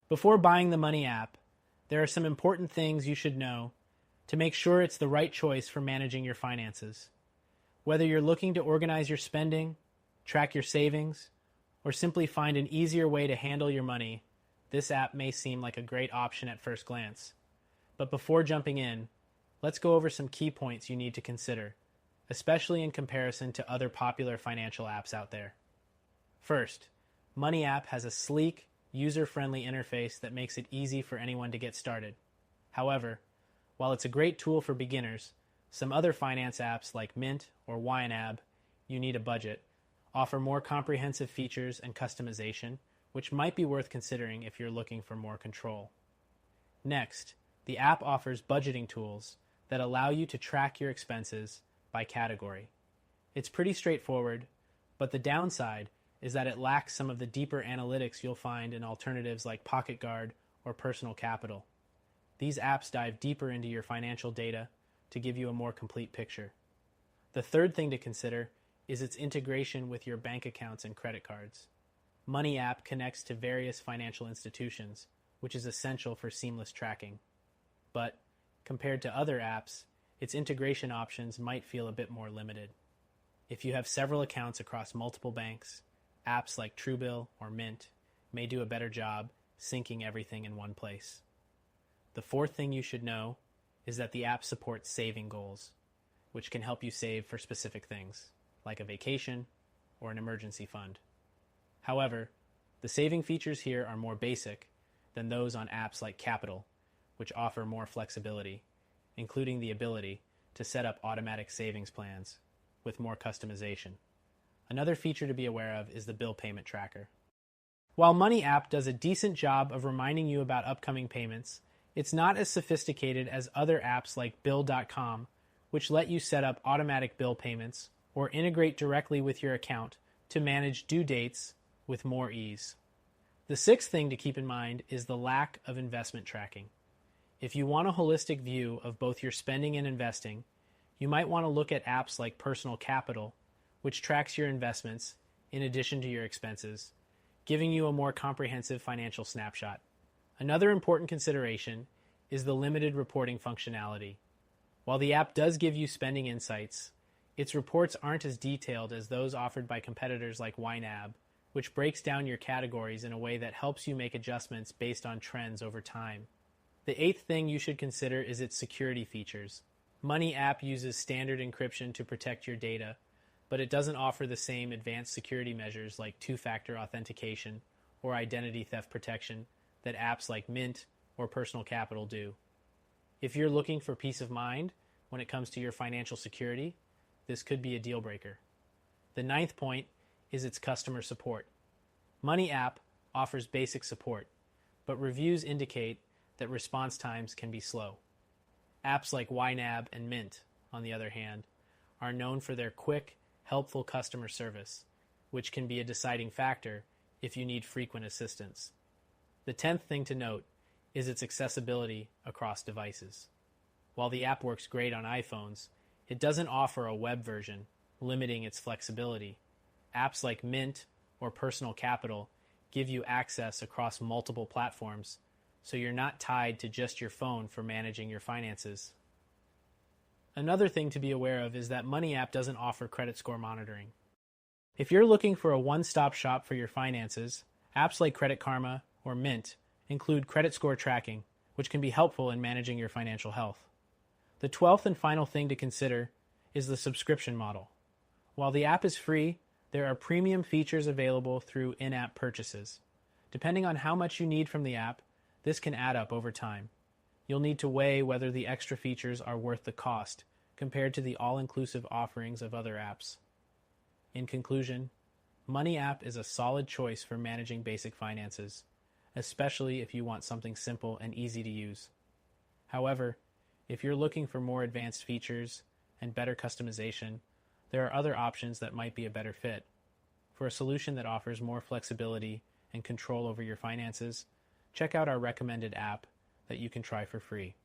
Before buying the Money app, there are some important things you should know to make sure it's the right choice for managing your finances. Whether you're looking to organize your spending, track your savings, or simply find an easier way to handle your money, this app may seem like a great option at first glance. But before jumping in, let's go over some key points you need to consider, especially in comparison to other popular financial apps out there. First, Money app has a sleek, user-friendly interface that makes it easy for anyone to get started. However, while it's a great tool for beginners, some other finance apps like Mint or YNAB, you need a budget, offer more comprehensive features and customization, which might be worth considering if you're looking for more control. Next, the app offers budgeting tools that allow you to track your expenses by category. It's pretty straightforward, but the downside is that it lacks some of the deeper analytics you'll find in alternatives like Pocket Guard or Personal Capital. These apps dive deeper into your financial data to give you a more complete picture. The third thing to consider is its integration with your bank accounts and credit cards. Money app connects to various financial institutions, which is essential for seamless tracking. But compared to other apps, its integration options might feel a bit more limited. If you have several accounts across multiple banks, apps like Truebill or Mint may do a better job syncing everything in one place. The fourth thing you should know is that the app supports saving goals, which can help you save for specific things, like a vacation or an emergency fund. However, the saving features here are more basic than those on apps like Capital, which offer more flexibility, including the ability to set up automatic savings plans with more customization. Another feature to be aware of is the bill payment tracker. While Money app does a decent job of reminding you about upcoming payments, it's not as sophisticated as other apps like Bill.com, which let you set up automatic bill payments or integrate directly with your account to manage due dates with more ease. The sixth thing to keep in mind is the lack of investment tracking. If you want a holistic view of both your spending and investing, you might want to look at apps like Personal Capital, which tracks your investments in addition to your expenses, giving you a more comprehensive financial snapshot. Another important consideration is the limited reporting functionality. While the app does give you spending insights, its reports aren't as detailed as those offered by competitors like YNAB, which breaks down your categories in a way that helps you make adjustments based on trends over time. The eighth thing you should consider is its security features. Money app uses standard encryption to protect your data, but it doesn't offer the same advanced security measures like two-factor authentication or identity theft protection that apps like Mint or Personal Capital do. If you're looking for peace of mind when it comes to your financial security, this could be a deal breaker. The ninth point is its customer support. Money app offers basic support, but reviews indicate that response times can be slow. Apps like YNAB and Mint, on the other hand, are known for their quick, helpful customer service, which can be a deciding factor if you need frequent assistance. The 10th thing to note is its accessibility across devices. While the app works great on iPhones, it doesn't offer a web version, limiting its flexibility. Apps like Mint or Personal Capital give you access across multiple platforms, so you're not tied to just your phone for managing your finances. Another thing to be aware of is that Money app doesn't offer credit score monitoring. If you're looking for a one-stop shop for your finances, apps like Credit Karma or Mint include credit score tracking, which can be helpful in managing your financial health. The 12th and final thing to consider is the subscription model. While the app is free, there are premium features available through in-app purchases. Depending on how much you need from the app, this can add up over time. You'll need to weigh whether the extra features are worth the cost compared to the all-inclusive offerings of other apps. In conclusion, Money app is a solid choice for managing basic finances, especially if you want something simple and easy to use. However, if you're looking for more advanced features and better customization, there are other options that might be a better fit. For a solution that offers more flexibility and control over your finances, check out our recommended app that you can try for free.